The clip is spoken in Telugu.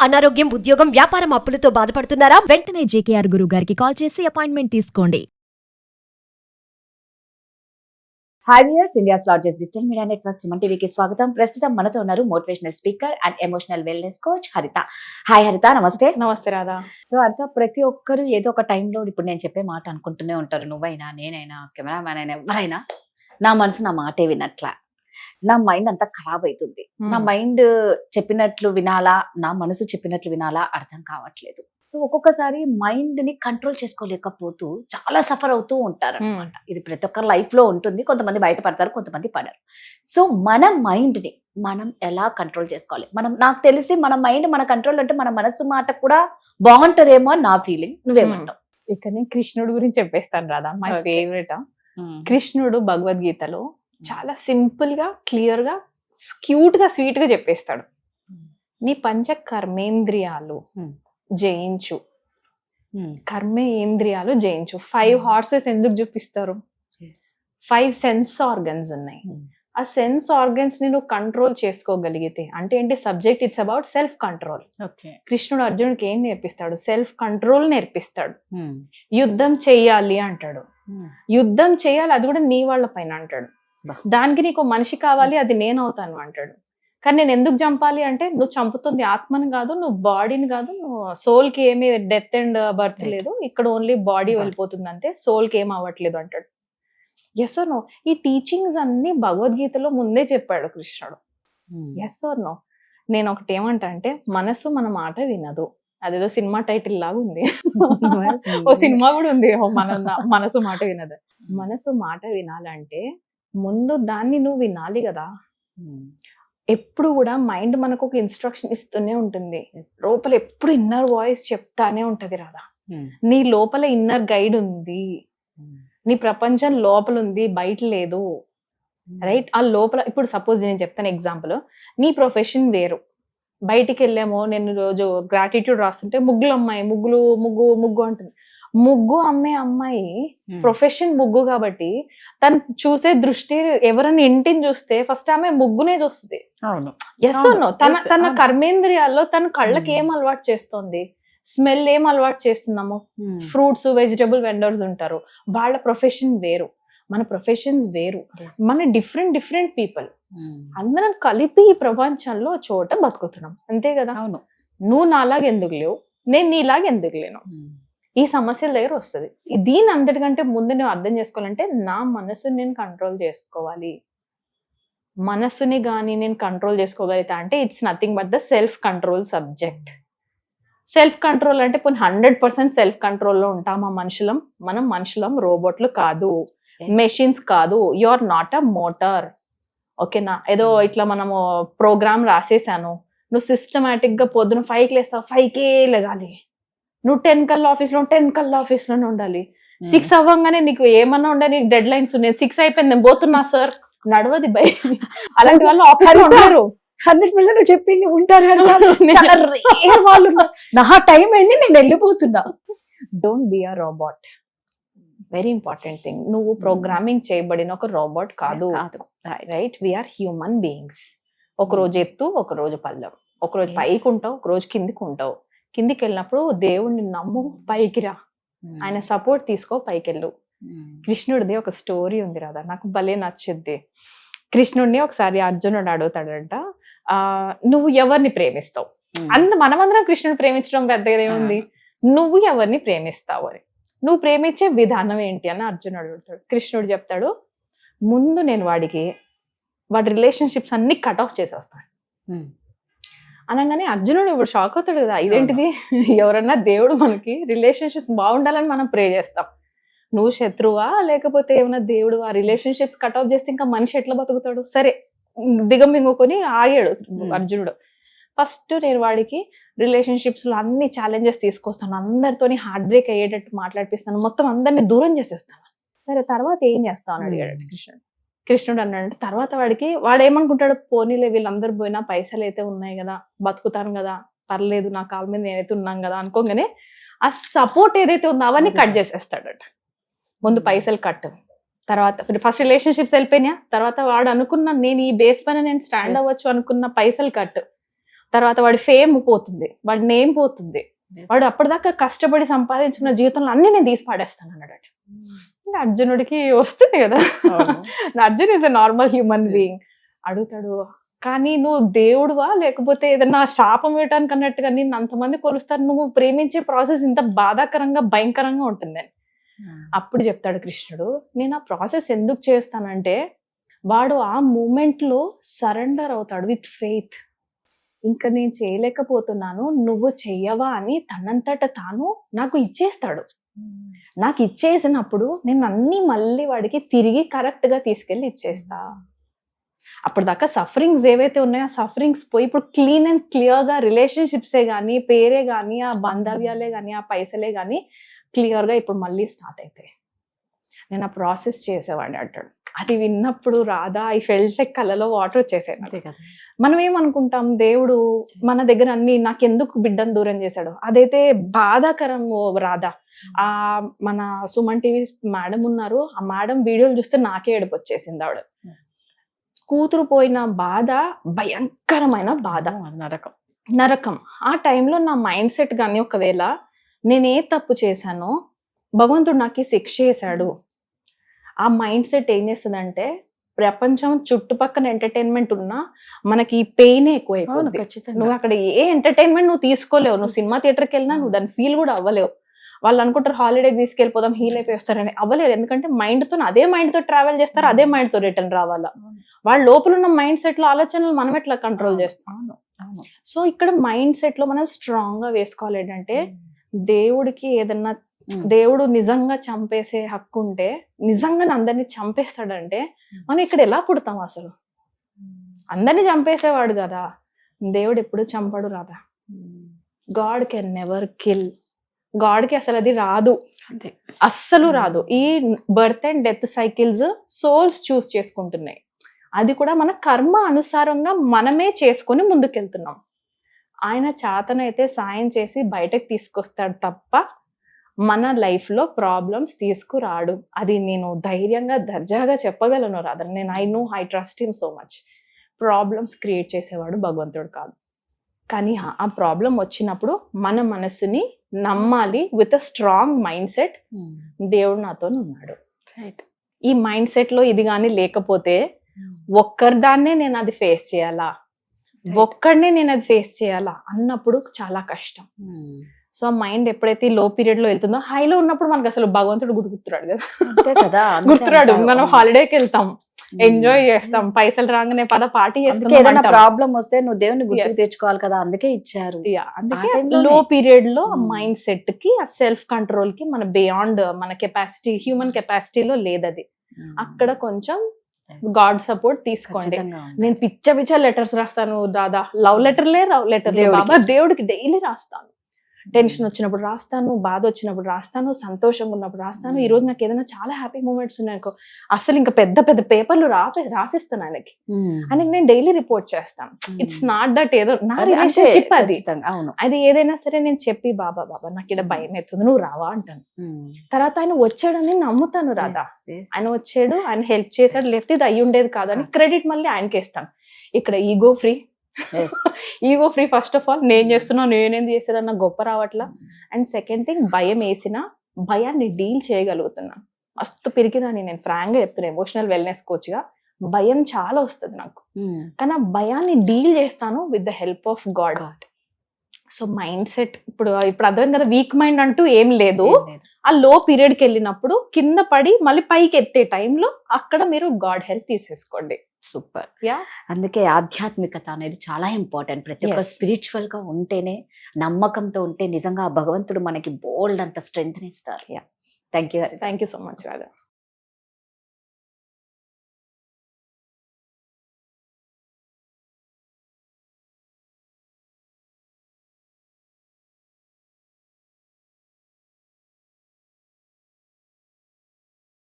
అనారోగ్యం, ఉద్యోగం, వ్యాపారం అప్పులతో బాధపడుతున్నారా? వెంటనే జేకేఆర్ గురువు గారికి కాల్ చేసి అపాయింట్మెంట్ తీసుకోండి. Hi viewers, India's largest digital media network Suman టీవీకి స్వాగతం. ప్రస్తుతం మనతో ఉన్నారు motivational speaker and emotional wellness coach హరిత. హాయ్ హరిత, నమస్తే. నమస్తే రాధా. సో హరిత, ప్రతి ఒక్కరు ఏదో ఒక టైంలో ఇప్పుడు నేను చెప్పే మాట అనుకుంటూనే ఉంటారు. నువ్వైనా, నేనైనా, కెమెరామ్యాన్ అయినా, ఎవరైనా నా మనసు నా మాటే వినట్లా, నా మైండ్ అంతా ఖరాబ్ అవుతుంది, నా మైండ్ చెప్పినట్లు వినాలా, నా మనసు చెప్పినట్లు వినాలా అర్థం కావట్లేదు. సో ఒక్కొక్కసారి మైండ్ ని కంట్రోల్ చేసుకోలేకపోతూ చాలా సఫర్ అవుతూ ఉంటారు అనమాట. ఇది ప్రతి ఒక్కరి లైఫ్ లో ఉంటుంది. కొంతమంది బయటపడతారు, కొంతమంది పడరు. సో మన మైండ్ ని మనం ఎలా కంట్రోల్ చేసుకోవాలి? నాకు తెలిసి మన మైండ్ మన కంట్రోల్ అంటే మన మనసు మాట కూడా బాగుంటారేమో అని నా ఫీలింగ్. నువ్వేమంటావు? ఇక్కడ నేను కృష్ణుడు గురించి చెప్పేస్తాను రాధా. My Okay. ఫేవరెట్. కృష్ణుడు భగవద్గీతలో చాలా సింపుల్ గా, క్లియర్ గా, క్యూట్ గా, స్వీట్ గా చెప్పేస్తాడు. నీ పంచ కర్మేంద్రియాలు జయించు. కర్మేంద్రియాలు జయించు. 5 హార్సెస్ ఎందుకు చూపిస్తారు? 5 సెన్స్ ఆర్గన్స్ ఉన్నాయి. ఆ సెన్స్ ఆర్గన్స్ ని నువ్వు కంట్రోల్ చేసుకోగలిగితే అంటే ఏంటి? Subject it's about self control. కృష్ణుడు అర్జునుడికి ఏం నేర్పిస్తాడు? Self control నేర్పిస్తాడు. యుద్ధం చెయ్యాలి అంటాడు. యుద్ధం చేయాలి, అది కూడా నీ వాళ్ళ పైన అంటాడు. దానికి నీకు మనిషి కావాలి, అది నేను అవుతాను అంటాడు. కానీ నేను ఎందుకు చంపాలి అంటే, నువ్వు చంపుతుంది ఆత్మని కాదు, నువ్వు బాడీని కాదు, నువ్వు సోల్ కి ఏమీ డెత్ అండ్ బర్త్ లేదు, ఇక్కడ ఓన్లీ బాడీ వెళ్ళిపోతుంది అంతే, సోల్ కి ఏం అవ్వట్లేదు అంటాడు. Yes or no? ఈ టీచింగ్స్ అన్ని భగవద్గీతలో ముందే చెప్పాడు కృష్ణుడు. Yes or no? నేను ఒకటి ఏమంటా అంటే, మనసు మన మాట వినదు. అదేదో సినిమా టైటిల్ లాగా ఉంది. ఓ సినిమా కూడా ఉంది, మనసు మాట వినదు. మనసు మాట వినాలంటే ముందు దాన్ని నువ్వు వినాలి కదా. ఎప్పుడు కూడా మైండ్ మనకు ఒక ఇన్స్ట్రక్షన్ ఇస్తూనే ఉంటుంది. లోపల ఎప్పుడు ఇన్నర్ వాయిస్ చెప్తానే ఉంటది రాదా. నీ లోపల ఇన్నర్ గైడ్ ఉంది. నీ ప్రపంచం లోపల ఉంది, బయట లేదు. రైట్? ఆ లోపల ఇప్పుడు సపోజ్ నేను చెప్తాను ఎగ్జాంపుల్. నీ ప్రొఫెషన్ వేరు, బయటికి వెళ్ళామో, నేను రోజు గ్రాటిట్యూడ్ రాస్తుంటే ముగ్గులు అమ్మాయి, ముగ్గు అంటుంది. ముగ్గు అమ్మే అమ్మాయి ప్రొఫెషన్ ముగ్గు కాబట్టి తను చూసే దృష్టి, ఎవరైనా ఇంటిని చూస్తే ఫస్ట్ ఆమె ముగ్గునే చూస్తుంది. Yes no? తన కర్మేంద్రియాల్లో తన కళ్ళకి ఏం అలవాటు చేస్తుంది? స్మెల్ ఏం అలవాటు చేస్తున్నాము? ఫ్రూట్స్, వెజిటబుల్ వెండర్స్ ఉంటారు, వాళ్ళ ప్రొఫెషన్ వేరు, మన ప్రొఫెషన్స్ వేరు, మన డిఫరెంట్ పీపుల్ అందరం కలిపి ఈ ప్రపంచంలో చోట బతుకుతున్నాం, అంతే కదా. నువ్వు నాలాగా ఎందుకు లేవు, నేను నీలాగా ఎందుకు లేను? ఈ సమస్యల దగ్గర వస్తుంది. దీని అందరికంటే ముందు నువ్వు అర్థం చేసుకోవాలంటే, నా మనసుని నేను కంట్రోల్ చేసుకోవాలి. మనసుని కానీ నేను కంట్రోల్ చేసుకోగలుగుతా అంటే it's nothing but the self control subject. Self control అంటే ఇప్పుడు 100% సెల్ఫ్ కంట్రోల్లో ఉంటామా మనుషులం? మనం మనుషులం, రోబోట్లు కాదు, మెషిన్స్ కాదు. You are not a motor. ఓకేనా? ఏదో ఇట్లా మనము ప్రోగ్రామ్ రాసేసాను, నువ్వు సిస్టమేటిక్ గా పొద్దున 5కి లేస్తావు, 5కే లెగాలి. నువ్వు 10 కల్లా ఆఫీస్లో 10 కల్లా ఆఫీస్లోనే ఉండాలి. 6 అవ్వగానే నీకు ఏమన్నా ఉండే, నీకు డెడ్ లైన్స్ ఉన్నాయి. 6 అయిపోయింది, నేను పోతున్నా సార్, నడవది బై. అలాంటి వాళ్ళు ఆఫీస్లో ఉంటారు. 100% చెప్పింది ఉంటారు. వాళ్ళు నా టైం అయింది, నేను వెళ్ళిపోతున్నా. Don't be a robot. Very important thing. నువ్వు ప్రోగ్రామింగ్ చేయబడిన ఒక రోబోట్ కాదు. రైట్? We are human beings. ఒక రోజు ఎత్తు, ఒక రోజు పల్లం, ఒక రోజు పైకి ఉంటావు, ఒక రోజు కిందికి ఉంటావు. కిందికి వెళ్ళినప్పుడు దేవుడిని నమ్ము, పైకి రా, ఆయన సపోర్ట్ తీసుకో, పైకి వెళ్ళు. కృష్ణుడిది ఒక స్టోరీ ఉంది రాదా, నాకు భలే నచ్చుద్ది. కృష్ణుడిని ఒకసారి అర్జునుడు అడుగుతాడంట, నువ్వు ఎవరిని ప్రేమిస్తావు? మనమందరం కృష్ణుడు ప్రేమించడం పెద్దగా ఏముంది, నువ్వు ఎవరిని ప్రేమిస్తావు అని, నువ్వు ప్రేమించే విధానం ఏంటి అని అర్జునుడు అడుగుతాడు. కృష్ణుడు చెప్తాడు, ముందు నేను వాడి రిలేషన్షిప్స్ అన్ని కట్ ఆఫ్ చేసేస్తాను అనగానే అర్జునుడు ఇప్పుడు షాక్ అవుతాడు కదా, ఇదేంటిది, ఎవరన్నా దేవుడు మనకి రిలేషన్షిప్స్ బాగుండాలని మనం ప్రే చేస్తాం, నువ్వు శత్రువా లేకపోతే ఏమన్నా దేవుడు? ఆ రిలేషన్షిప్స్ కట్ ఆఫ్ చేస్తే ఇంకా మనిషి ఎట్లా బతుకుతాడు? సరే, దిగమింగుకొని ఆగాడు అర్జునుడు. ఫస్ట్ నేను వాడికి రిలేషన్షిప్స్ లో అన్ని ఛాలెంజెస్ తీసుకొస్తాను, అందరితోని హార్ట్ బ్రేక్ అయ్యేటట్టు మాట్లాడిపిస్తాను, మొత్తం అందరినీ దూరం చేసేస్తాను. సరే, తర్వాత ఏం చేస్తావు అని అడిగాడు కృష్ణుడు అన్నాడంటే, తర్వాత వాడు ఏమనుకుంటాడు, పోనీలే వీళ్ళందరూ పోయినా పైసలు అయితే ఉన్నాయి కదా, బతుకుతాను కదా, పర్లేదు, నా కాళ్ళ మీద నేనైతే ఉన్నాను కదా అనుకోగానే ఆ సపోర్ట్ ఏదైతే ఉందో అవన్నీ కట్ చేసేస్తాడట. ముందు పైసలు కట్, తర్వాత ఫస్ట్ రిలేషన్షిప్స్ వెళ్ళిపోయినా, తర్వాత వాడు అనుకున్న నేను ఈ బేస్ పైన నేను స్టాండ్ అవ్వచ్చు అనుకున్న పైసలు కట్, తర్వాత వాడి ఫేమ్ పోతుంది, వాడి నేమ్ పోతుంది, వాడు అప్పటిదాకా కష్టపడి సంపాదించుకున్న జీవితంలో అన్ని నేను తీసి పాడేస్తాను అన్నాడట. ఇంకా అర్జునుడికి వస్తుంది కదా, Arjun is a normal human being. అడుగుతాడు, కానీ నువ్వు దేవుడువా లేకపోతే ఏదన్నా శాపం వేయటానికి అన్నట్టుగా నిన్ను అంతమంది కొలుస్తారు, నువ్వు ప్రేమించే ప్రాసెస్ ఇంత బాధాకరంగా భయంకరంగా ఉంటుందని. అప్పుడు చెప్తాడు కృష్ణుడు, నేను ఆ ప్రాసెస్ ఎందుకు చేస్తానంటే వాడు ఆ మూమెంట్ లో సరెండర్ అవుతాడు విత్ ఫెయిత్. ఇంకా నేను చేయలేకపోతున్నాను, నువ్వు చెయ్యవా అని తనంతట తాను నాకు ఇచ్చేస్తాడు. నాకు ఇచ్చేసినప్పుడు నేను అన్ని మళ్ళీ వాడికి తిరిగి కరెక్ట్ గా తీసుకెళ్ళి ఇచ్చేస్తా. అప్పటిదాకా సఫరింగ్స్ ఏవైతే ఉన్నాయో ఆ సఫరింగ్స్ పోయి ఇప్పుడు క్లీన్ అండ్ క్లియర్ గా రిలేషన్షిప్సే కానీ, పేరే కానీ, ఆ బాంధవ్యాలే కానీ, ఆ పైసలే కానీ క్లియర్ గా ఇప్పుడు మళ్ళీ స్టార్ట్ అవుతాయి. నేను ఆ ప్రాసెస్ చేసేవాడిని అంటాడు. అది విన్నప్పుడు రాధా ఐ ఫెల్ట్ లైక్ కళ్ళలో వాటర్ వచ్చేసాయి. మనం ఏమనుకుంటాం, దేవుడు మన దగ్గర అన్ని నాకెందుకు బిడ్డను దూరం చేశాడు, అదైతే బాధాకరం రాధా. ఆ మన సుమన్ టీవీ మేడం ఉన్నారు, ఆ మేడం వీడియోలు చూస్తే నాకే ఏడుపు వచ్చేసింది. ఆవిడ కూతురు పోయిన బాధ భయంకరమైన బాధ, నరకం. ఆ టైంలో నా మైండ్ సెట్ కానీ ఒకవేళ నేనే తప్పు చేశానో భగవంతుడు నాకు శిక్ష చేశాడు, ఆ మైండ్ సెట్ ఏం చేస్తుందంటే ప్రపంచం చుట్టుపక్కల ఎంటర్టైన్మెంట్ ఉన్నా మనకి పెయిన్ ఎక్కువైపోతుంది. నువ్వు అక్కడ ఏ ఎంటర్టైన్మెంట్ నువ్వు తీసుకోలేవు. నువ్వు సినిమా థియేటర్కి వెళ్ళినా నువ్వు దాన్ని ఫీల్ కూడా అవ్వలేవు. వాళ్ళు అనుకుంటారు హాలిడేకి తీసుకెళ్ళిపోదాం, హీల్ అయిపోతారని. అవ్వలేదు. ఎందుకంటే అదే మైండ్ తో ట్రావెల్ చేస్తారు, అదే మైండ్ తో రిటర్న్ రావాలా. వాళ్ళ లోపల ఉన్న మైండ్ సెట్ లో ఆలోచనలు మనం ఎట్లా కంట్రోల్ చేస్తాం. సో ఇక్కడ మైండ్ సెట్ లో మనం స్ట్రాంగ్ గా వేసుకోవాలి ఏంటంటే, దేవుడికి ఏదన్నా దేవుడు నిజంగా చంపేసే హక్కు ఉంటే, నిజంగా అందరినీ చంపేస్తాడంటే మనం ఇక్కడ ఎలా పుడతాం అసలు? అందరినీ చంపేసేవాడు కదా, దేవుడు ఎప్పుడు చంపడు రాదా. God can never kill. గాడ్కి అసలు అది రాదు, అస్సలు రాదు. ఈ birth and death cycles souls choose చేసుకుంటున్నాయి. అది కూడా మన కర్మ అనుసారంగా మనమే చేసుకొని ముందుకెళ్తున్నాం. ఆయన చేతనైతే సాయం చేసి బయటకు తీసుకొస్తాడు తప్ప మన లైఫ్ లో ప్రాబ్లమ్స్ తీసుకురాడు. అది నేను ధైర్యంగా దర్జాగా చెప్పగలను రాదా. నేను I trust him so much. Problems create చేసేవాడు భగవంతుడు కాదు. కానీ ఆ ప్రాబ్లం వచ్చినప్పుడు మన మనసుని నమ్మాలి with a strong mind set. దేవుడు నాతో ఉన్నాడు. ఈ మైండ్ సెట్ లో ఇది కానీ లేకపోతే ఒక్కరిదాన్నే నేను అది ఫేస్ చేయాలా, ఒక్కడనే నేను అది ఫేస్ చేయాలా అన్నప్పుడు చాలా కష్టం. సో ఆ మైండ్ ఎప్పుడైతే లో పీరియడ్ లో వెళ్తుందో, హైలో ఉన్నప్పుడు మనకు అసలు భగవంతుడు గుర్తురాడు కదా. గుర్తురాడు. మనం హాలిడేకి వెళ్తాం, ఎంజాయ్ చేస్తాం, పైసలు రాగానే పద పార్టీ చేస్తాం. ప్రాబ్లం వస్తే నువ్వు దేవుని గుర్తు తెచ్చుకోవాలి కదా, అందుకే ఇచ్చారు. లో పీరియడ్ లో మైండ్ సెట్ కి, ఆ సెల్ఫ్ కంట్రోల్ కి మన బియాండ్ మన కెపాసిటీ, హ్యూమన్ కెపాసిటీలో లేదది. అక్కడ కొంచెం గాడ్ సపోర్ట్ తీసుకోండి. నేను పిచ్చ లెటర్స్ రాస్తాను దాదా, లవ్ లెటర్ బాబా దేవుడికి డైలీ రాస్తాను. టెన్షన్ వచ్చినప్పుడు రాస్తాను, బాధ వచ్చినప్పుడు రాస్తాను, సంతోషంగా ఉన్నప్పుడు రాస్తాను. ఈ రోజు నాకు ఏదైనా చాలా హ్యాపీ మూమెంట్స్ ఉన్నాయనుకో, అసలు ఇంకా పెద్ద పేపర్లు రాసిస్తాను ఆయనకి నేను డైలీ రిపోర్ట్ చేస్తాను. ఇట్స్ నాట్ దట్ ఏదో నా రిలేషన్షిప్ అది. అది ఏదైనా సరే నేను చెప్పి బాబా నాకు ఇక్కడ భయం అవుతుంది, నువ్వు రావా అంటాను. తర్వాత ఆయన వచ్చాడని నమ్ముతాను రాదా. ఆయన వచ్చాడు, ఆయన హెల్ప్ చేశాడు, లేకపోతే ఇది అయ్యి ఉండేది కాదని క్రెడిట్ మళ్ళీ ఆయనకి ఇస్తాను. ఇక్కడ ego free first of all. నేను చేస్తున్నా, నేనేం చేసేదన్నా గొప్ప రావట్లా. అండ్ సెకండ్ థింగ్, భయం వేసిన భయాన్ని డీల్ చేయగలుగుతున్నాను. మస్తు పెరిగిదాన్ని, నేను ఫ్రాంక్ గా చెప్తున్నా, ఎమోషనల్ వెల్నెస్ కోచ్ గా. భయం చాలా వస్తుంది నాకు, కానీ ఆ భయాన్ని డీల్ చేస్తాను with the help of God. So mind set ఇప్పుడు అర్థం కదా, వీక్ మైండ్ అంటూ ఏం లేదు. ఆ లో పీరియడ్కి వెళ్ళినప్పుడు కింద పడి మళ్ళీ పైకి ఎత్తే టైంలో అక్కడ మీరు గాడ్ హెల్ప్ తీసేసుకోండి. సూపర్. అందుకే ఆధ్యాత్మికత అనేది చాలా ఇంపార్టెంట్. ప్రతి ఒక్క స్పిరిచువల్ గా ఉంటేనే, నమ్మకంతో ఉంటే నిజంగా భగవంతుడు మనకి బోల్డ్ అంత స్ట్రెంగ్త్ ఇస్తారు. Thank you so much Radha.